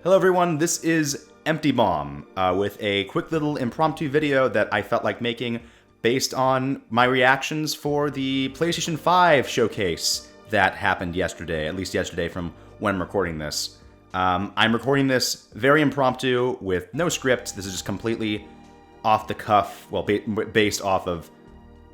Hello everyone, this is Empty Bomb, with a quick little impromptu video that I felt like making based on my reactions for the PlayStation 5 Showcase that happened yesterday, at least yesterday from when I'm recording this. I'm recording this very impromptu with no script. This is just completely off the cuff, well, based off of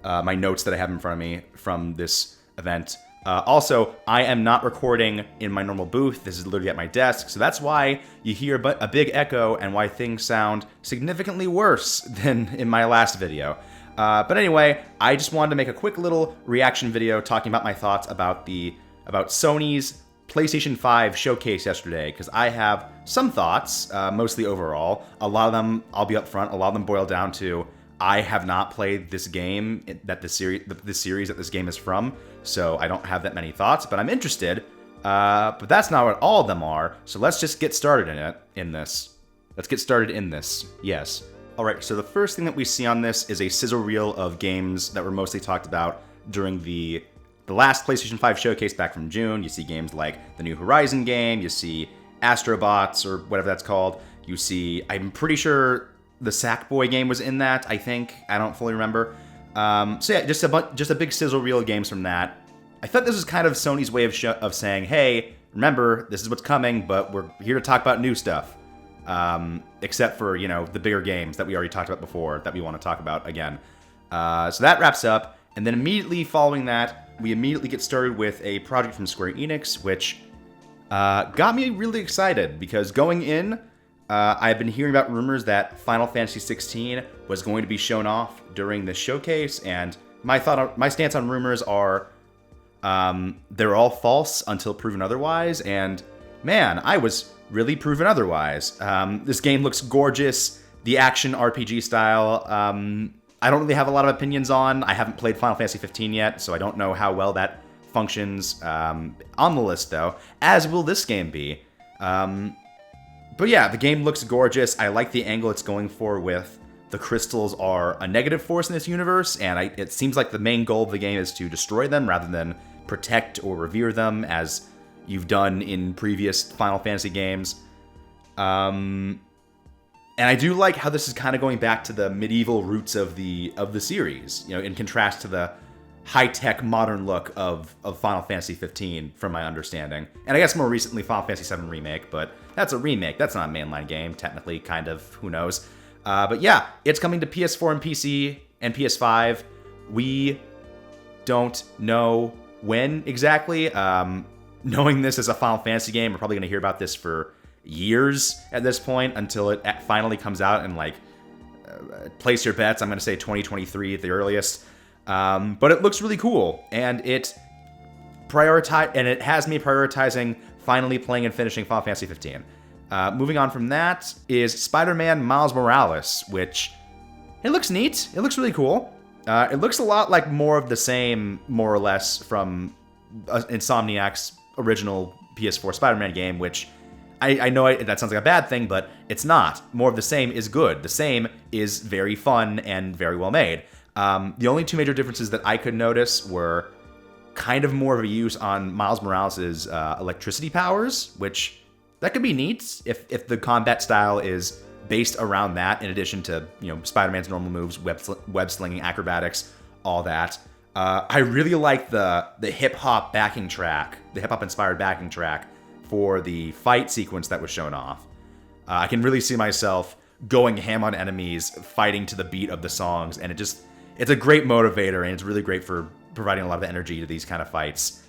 my notes that I have in front of me from this event. Also, I am not recording in my normal booth. This is literally at my desk, so that's why you hear a big echo and why things sound significantly worse than in my last video. But anyway, I just wanted to make a quick little reaction video talking about my thoughts about Sony's PlayStation 5 Showcase yesterday, because I have some thoughts, mostly overall. A lot of them, I'll be upfront, a lot of them boil down to I have not played this game that the series that this game is from, so I don't have that many thoughts, but I'm interested. But that's not what all of them are, so let's just get started in this. Let's get started in this, yes. Alright, so the first thing that we see on this is a sizzle reel of games that were mostly talked about during the last PlayStation 5 Showcase back from June. You see games like the new Horizon game, you see Astrobots, or whatever that's called. You see, I'm pretty sure the Sackboy game was in that, I think. I don't fully remember. So yeah, just a big sizzle reel of games from that. I thought this was kind of Sony's way of saying, hey, remember, this is what's coming, but we're here to talk about new stuff. Except for, you know, the bigger games that we already talked about before that we want to talk about again. So that wraps up, and then immediately following that, we immediately get started with a project from Square Enix, which got me really excited, because going in, I've been hearing about rumors that Final Fantasy 16 was going to be shown off during the showcase, and my stance on rumors are they're all false until proven otherwise, and man, I was really proven otherwise. This game looks gorgeous, the action RPG style, I don't really have a lot of opinions on. I haven't played Final Fantasy 15 yet, so I don't know how well that functions on the list, though, as will this game be. But yeah, the game looks gorgeous. I like the angle it's going for with the crystals are a negative force in this universe, and it seems like the main goal of the game is to destroy them rather than protect or revere them, as you've done in previous Final Fantasy games. And I do like how this is kind of going back to the medieval roots of the series, you know, in contrast to the high-tech modern look of Final Fantasy 15, from my understanding. And I guess more recently Final Fantasy 7 Remake, but that's a remake. That's not a mainline game, technically, kind of, who knows. But yeah, it's coming to PS4 and PC and PS5. We don't know when exactly. Knowing this as a Final Fantasy game, we're probably going to hear about this for years at this point until it finally comes out, and like, place your bets. I'm going to say 2023 at the earliest. But it looks really cool, and it has me prioritizing finally playing and finishing Final Fantasy 15. Moving on from that is Spider-Man Miles Morales, which, it looks neat. It looks really cool. It looks a lot like more of the same, more or less, from Insomniac's original PS4 Spider-Man game, which I know that sounds like a bad thing, but it's not. More of the same is good. The same is very fun and very well made. The only two major differences that I could notice were kind of more of a use on Miles Morales' electricity powers, which that could be neat if the combat style is based around that, in addition to, you know, Spider-Man's normal moves, web slinging, acrobatics, all that. I really like the hip-hop backing track, the hip-hop inspired backing track for the fight sequence that was shown off. I can really see myself going ham on enemies, fighting to the beat of the songs, and it's a great motivator, and it's really great for providing a lot of energy to these kind of fights.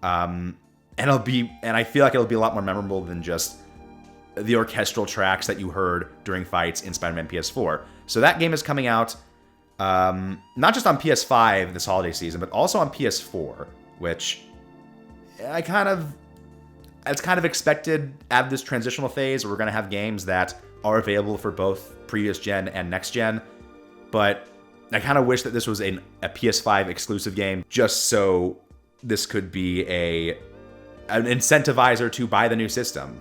And I feel like it'll be a lot more memorable than just the orchestral tracks that you heard during fights in Spider-Man PS4. So that game is coming out, not just on PS5 this holiday season, but also on PS4, which it's kind of expected out of this transitional phase where we're going to have games that are available for both previous gen and next gen. But I kind of wish that this was a PS5 exclusive game, just so this could be an incentivizer to buy the new system.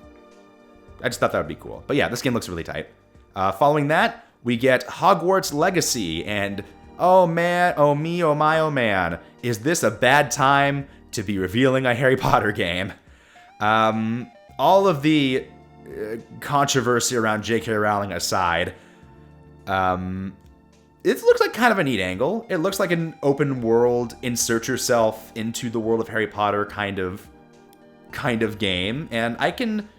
I just thought that would be cool. But yeah, this game looks really tight. Following that, we get Hogwarts Legacy, and oh man, oh me, oh my, oh man, is this a bad time to be revealing a Harry Potter game? All of the controversy around J.K. Rowling aside, it looks like kind of a neat angle. It looks like an open world, insert yourself into the world of Harry Potter kind of game, and I can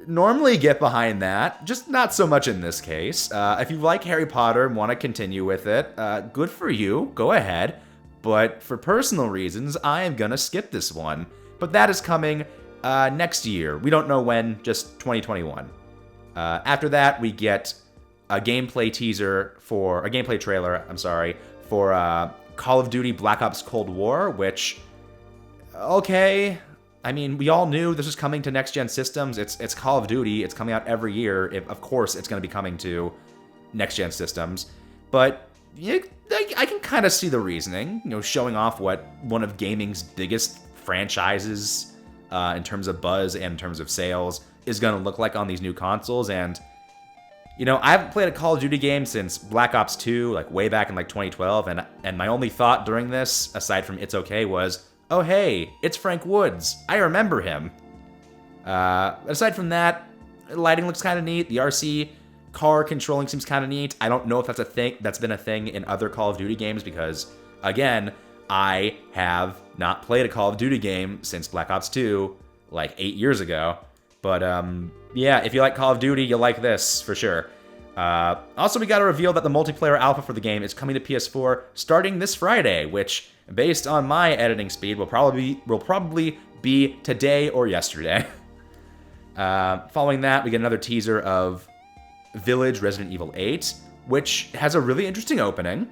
normally get behind that, just not so much in this case. If you like Harry Potter and want to continue with it, good for you, go ahead. But for personal reasons, I am gonna skip this one. But that is coming next year. We don't know when, just 2021. After that, we get a gameplay trailer, for Call of Duty Black Ops Cold War, which, okay, I mean, we all knew this was coming to next-gen systems. It's Call of Duty. It's coming out every year. Of course, it's going to be coming to next-gen systems. But I can kind of see the reasoning, showing off what one of gaming's biggest franchises in terms of buzz and in terms of sales is going to look like on these new consoles. And, I haven't played a Call of Duty game since Black Ops 2, like way back in like 2012. And my only thought during this, aside from it's okay, was, oh, hey, it's Frank Woods. I remember him. Aside from that, lighting looks kind of neat. The RC car controlling seems kind of neat. I don't know if that's been a thing in other Call of Duty games because, again, I have not played a Call of Duty game since Black Ops 2, like 8 years ago. But, yeah, if you like Call of Duty, you'll like this, for sure. Also, we got to reveal that the multiplayer alpha for the game is coming to PS4 starting this Friday, which, based on my editing speed, will probably be today or yesterday. Following that, we get another teaser of Village Resident Evil 8, which has a really interesting opening.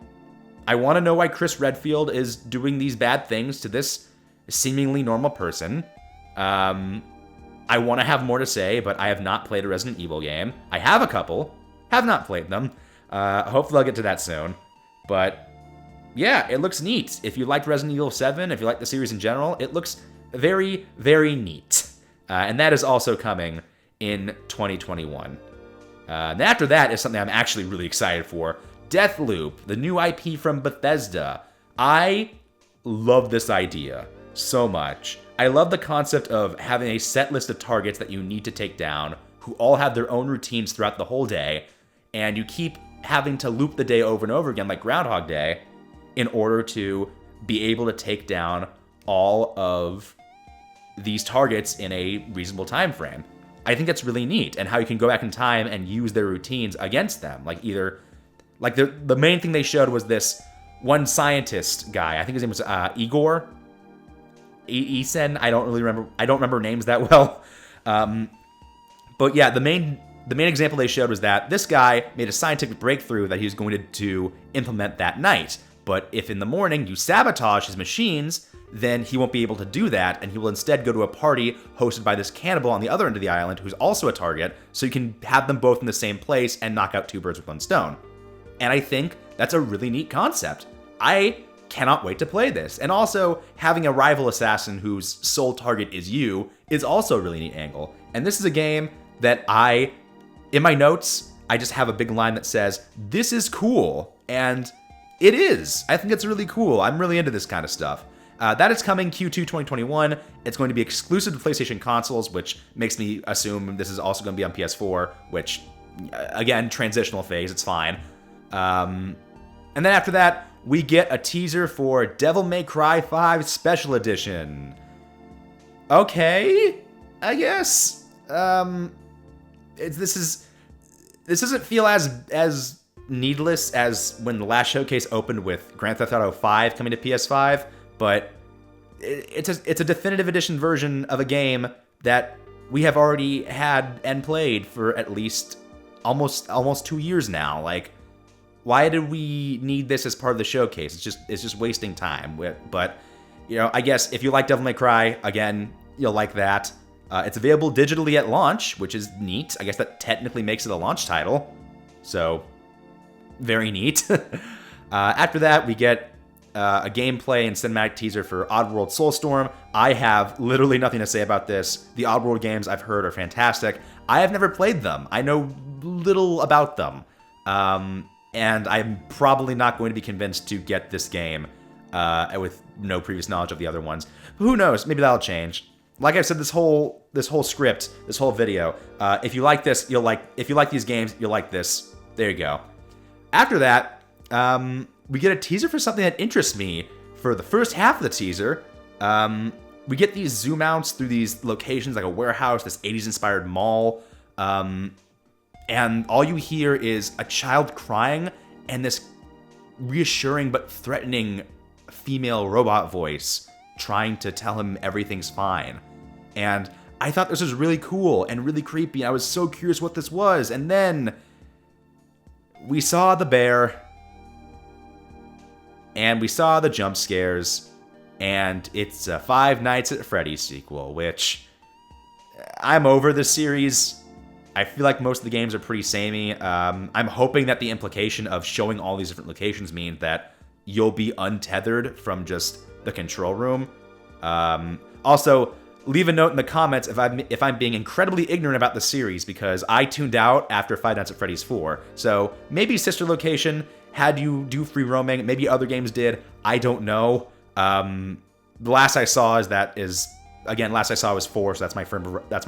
I want to know why Chris Redfield is doing these bad things to this seemingly normal person. I want to have more to say, but I have not played a Resident Evil game. I have a couple, have not played them. Hopefully I'll get to that soon. But yeah, it looks neat. If you liked Resident Evil 7, if you like the series in general, it looks very, very neat. And that is also coming in 2021. And after that is something I'm actually really excited for. Deathloop, the new IP from Bethesda. I love this idea so much. I love the concept of having a set list of targets that you need to take down, who all have their own routines throughout the whole day, and you keep having to loop the day over and over again like Groundhog Day in order to be able to take down all of these targets in a reasonable time frame. I think that's really neat, and how you can go back in time and use their routines against them. The main thing they showed was this one scientist guy. I think his name was Igor. Eason. I don't remember names that well. But yeah, the main example they showed was that this guy made a scientific breakthrough that he was going to implement that night. But if in the morning you sabotage his machines, then he won't be able to do that, and he will instead go to a party hosted by this cannibal on the other end of the island who's also a target, so you can have them both in the same place and knock out two birds with one stone. And I think that's a really neat concept. I cannot wait to play this. And also, having a rival assassin whose sole target is you is also a really neat angle. And this is a game that in my notes, I just have a big line that says, "This is cool." And it is. I think it's really cool. I'm really into this kind of stuff. That is coming Q2 2021. It's going to be exclusive to PlayStation consoles, which makes me assume this is also going to be on PS4, which, again, transitional phase, it's fine. And then after that, we get a teaser for Devil May Cry 5 Special Edition. Okay, I guess. This doesn't feel as needless as when the last showcase opened with Grand Theft Auto 5 coming to PS5, but it's a definitive edition version of a game that we have already had and played for at least almost 2 years now. Like, why did we need this as part of the showcase? It's just wasting time. But I guess if you like Devil May Cry, again, you'll like that. It's available digitally at launch, which is neat. I guess that technically makes it a launch title. So, very neat. After that, we get a gameplay and cinematic teaser for Oddworld Soulstorm. I have literally nothing to say about this. The Oddworld games I've heard are fantastic. I have never played them. I know little about them. And I'm probably not going to be convinced to get this game with no previous knowledge of the other ones. Who knows? Maybe that'll change. like I said, this whole script, this whole video, if you like this, you'll like. If you like these games, you'll like this. There you go. After that, we get a teaser for something that interests me. For the first half of the teaser, we get these zoom outs through these locations, like a warehouse, this 80s inspired mall, and all you hear is a child crying and this reassuring but threatening female robot voice trying to tell him everything's fine. And I thought this was really cool and really creepy. I was so curious what this was. And then we saw the bear, and we saw the jump scares, and it's a Five Nights at Freddy's sequel, which I'm over this series. I feel like most of the games are pretty samey. I'm hoping that the implication of showing all these different locations means that you'll be untethered from just the control room. Also, leave a note in the comments if I'm being incredibly ignorant about the series, because I tuned out after Five Nights at Freddy's 4. So maybe Sister Location had you do free roaming. Maybe other games did. I don't know. The last I saw last I saw was 4, so that's my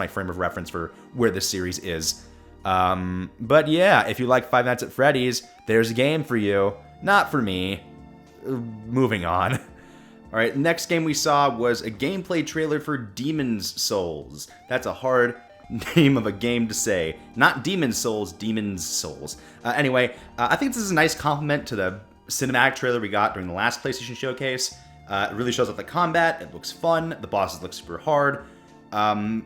frame of reference for where this series is. But yeah, if you like Five Nights at Freddy's, there's a game for you. Not for me. Moving on. All right, next game we saw was a gameplay trailer for Demon's Souls. That's a hard name of a game to say. Not Demon's Souls, Demon's Souls. Anyway, I think this is a nice compliment to the cinematic trailer we got during the last PlayStation Showcase. It really shows off the combat. It looks fun. The bosses look super hard. I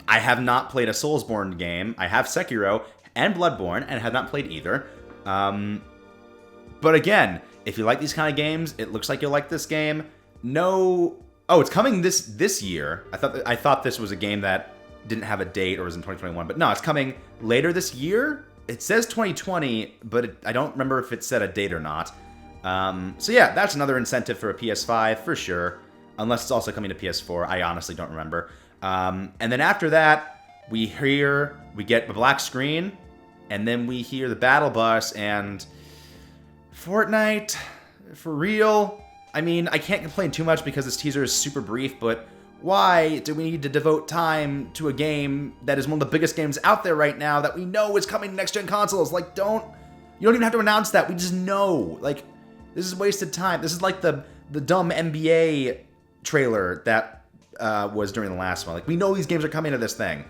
have not played a Soulsborne game. I have Sekiro and Bloodborne, and have not played either. But again, if you like these kind of games, it looks like you'll like this game. Oh, it's coming this year. I thought this was a game that didn't have a date or was in 2021, but no, it's coming later this year. It says 2020, but I don't remember if it said a date or not. So yeah, that's another incentive for a PS5 for sure, unless it's also coming to PS4. I honestly don't remember. And then after that, we get the black screen, and then we hear the battle bus, and Fortnite, for real? I mean, I can't complain too much because this teaser is super brief, but why do we need to devote time to a game that is one of the biggest games out there right now that we know is coming to next-gen consoles? Like, you don't even have to announce that. We just know. Like, this is wasted time. This is like the dumb NBA trailer that was during the last one. Like, we know these games are coming to this thing.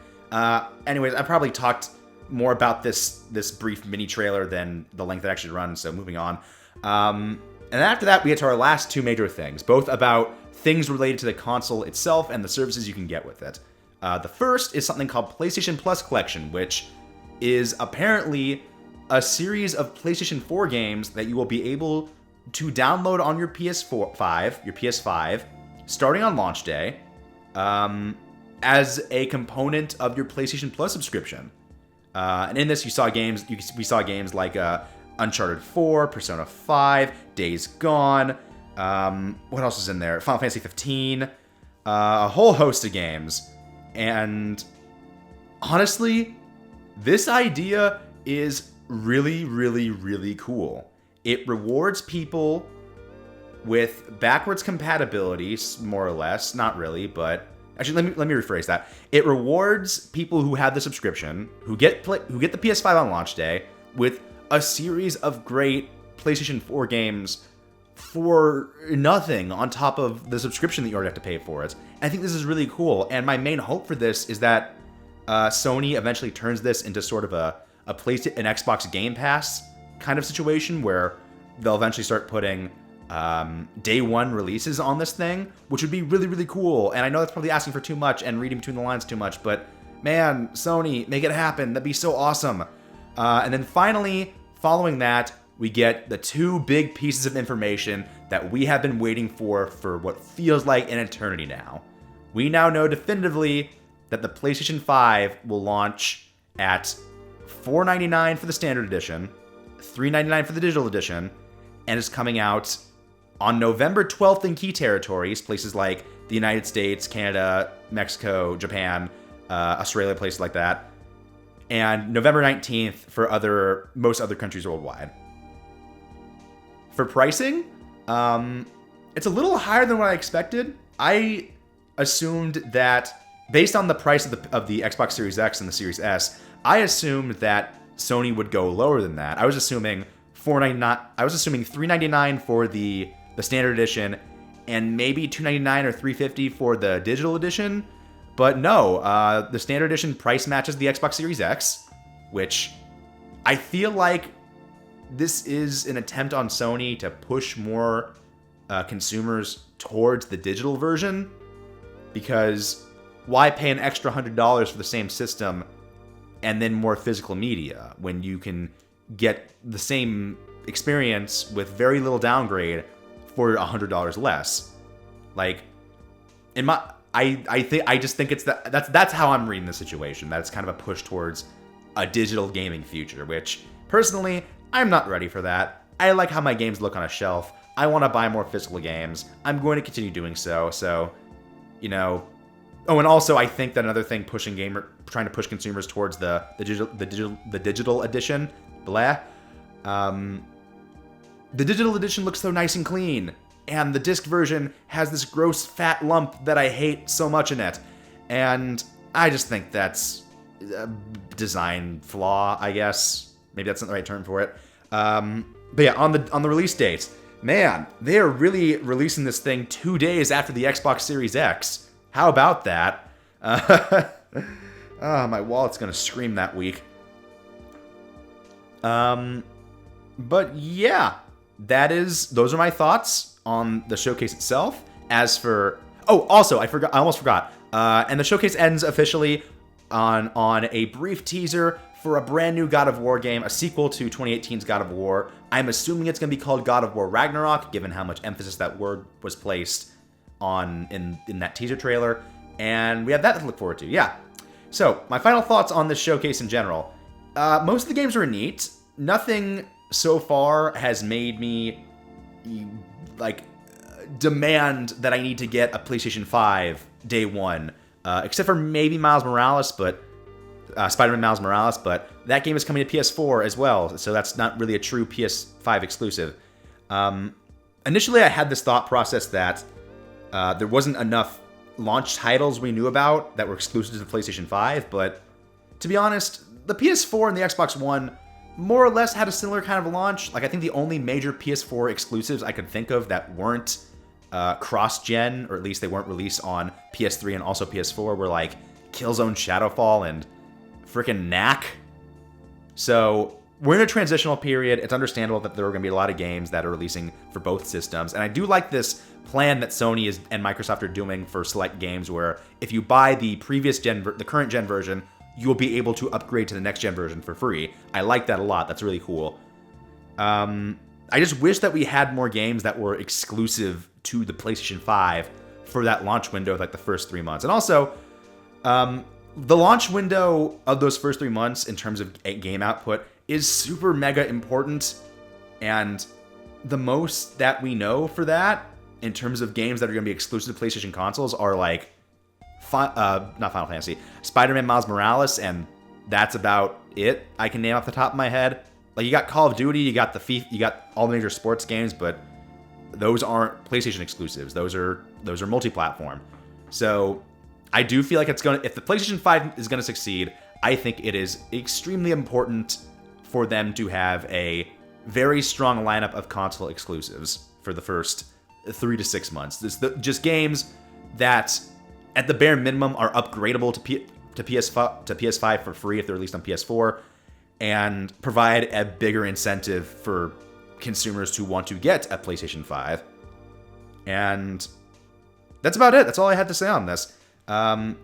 Anyways, I probably talked more about this brief mini trailer than the length it actually runs, so moving on. And after that, we get to our last two major things, both about things related to the console itself and the services you can get with it. The first is something called PlayStation Plus Collection, which is apparently a series of PlayStation 4 games that you will be able to download on your PS5, starting on launch day, as a component of your PlayStation Plus subscription. And in this, we saw games like Uncharted 4, Persona 5, Days Gone. What else is in there? Final Fantasy 15. A whole host of games. And honestly, this idea is really, really, really cool. It rewards people with backwards compatibility, more or less. Not really, but actually, let me rephrase that. It rewards people who have the subscription, who get the PS5 on launch day, with a series of great PlayStation 4 games for nothing on top of the subscription that you already have to pay for it. And I think this is really cool. And my main hope for this is that Sony eventually turns this into sort of an Xbox Game Pass kind of situation where they'll eventually start putting day one releases on this thing, which would be really, really cool. And I know that's probably asking for too much and reading between the lines too much, but man, Sony, make it happen. That'd be so awesome. And then finally, following that, we get the two big pieces of information that we have been waiting for what feels like an eternity now. We now know definitively that the PlayStation 5 will launch at $499 for the standard edition, $399 for the digital edition, and is coming out on November 12th in key territories, places like the United States, Canada, Mexico, Japan, Australia, places like that, and November 19th for most other countries worldwide. For pricing, it's a little higher than what I expected. I assumed that, based on the price of the Xbox Series X and the Series S, I assumed that Sony would go lower than that. I was assuming $499. I was assuming $399 for the standard edition, and maybe $299 or $350 for the digital edition. But no, the standard edition price matches the Xbox Series X, which I feel like this is an attempt on Sony to push more consumers towards the digital version, because why pay an extra $100 for the same system and then more physical media when you can get the same experience with very little downgrade for $100 less? Like, I just think it's that's how I'm reading the situation. That's kind of a push towards a digital gaming future, which personally I'm not ready for that. I like how my games look on a shelf. I want to buy more physical games. I'm going to continue doing so. So, you know. Oh, and also I think that another thing trying to push consumers towards the digital edition, blah. The digital edition looks so nice and clean, and the disc version has this gross fat lump that I hate so much in it, and I just think that's a design flaw, I guess. Maybe that's not the right term for it. But yeah, on the release dates, man, they are really releasing this thing 2 days after the Xbox Series X. How about that? My wallet's gonna scream that week. But yeah, those are my thoughts on the showcase itself. As for, also I almost forgot. And the showcase ends officially on a brief teaser for a brand new God of War game, a sequel to 2018's God of War. I'm assuming it's gonna be called God of War Ragnarok, given how much emphasis that word was placed on in that teaser trailer, and we have that to look forward to. Yeah. So my final thoughts on this showcase in general. Most of the games were neat. Nothing so far has made me like demand that I need to get a PlayStation 5 day one, except for maybe Miles Morales, but Spider-Man Miles Morales. But that game is coming to PS4 as well, so that's not really a true PS5 exclusive. Initially, I had this thought process that there wasn't enough launch titles we knew about that were exclusive to the PlayStation 5, but to be honest, the PS4 and the Xbox One more or less had a similar kind of launch. Like, I think the only major PS4 exclusives I could think of that weren't cross-gen, or at least they weren't released on PS3 and also PS4, were like Killzone Shadowfall and frickin' Knack. So we're in a transitional period. It's understandable that there are going to be a lot of games that are releasing for both systems. And I do like this plan that Sony and Microsoft are doing for select games, where if you buy the current gen version, you'll be able to upgrade to the next gen version for free. I like that a lot. That's really cool. I just wish that we had more games that were exclusive to the PlayStation 5 for that launch window, like the first 3 months. And also, the launch window of those first 3 months in terms of game output is super mega important, and the most that we know for that in terms of games that are going to be exclusive to PlayStation consoles are like not Final Fantasy, Spider-Man Miles Morales, and that's about it I can name off the top of my head. Like, you got Call of Duty, you got the FIFA, you got all the major sports games, but those aren't PlayStation exclusives. Those are multi-platform. So I do feel like if the PlayStation 5 is gonna succeed, I think it is extremely important for them to have a very strong lineup of console exclusives for the first 3 to 6 months. Just games that, at the bare minimum, are upgradable to PS5 for free if they're released on PS4, and provide a bigger incentive for consumers to want to get a PlayStation 5. And that's about it. That's all I had to say on this.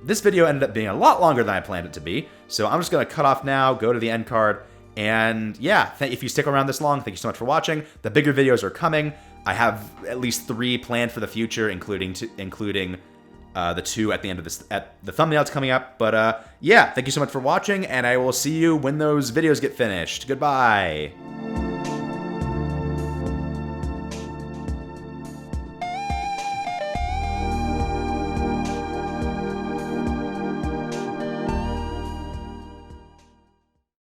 This video ended up being a lot longer than I planned it to be, so I'm just going to cut off now, go to the end card, and yeah, if you stick around this long, thank you so much for watching. The bigger videos are coming. I have at least 3 planned for the future, including the 2 at the end of this, at the thumbnails coming up. But yeah, thank you so much for watching, and I will see you when those videos get finished. Goodbye.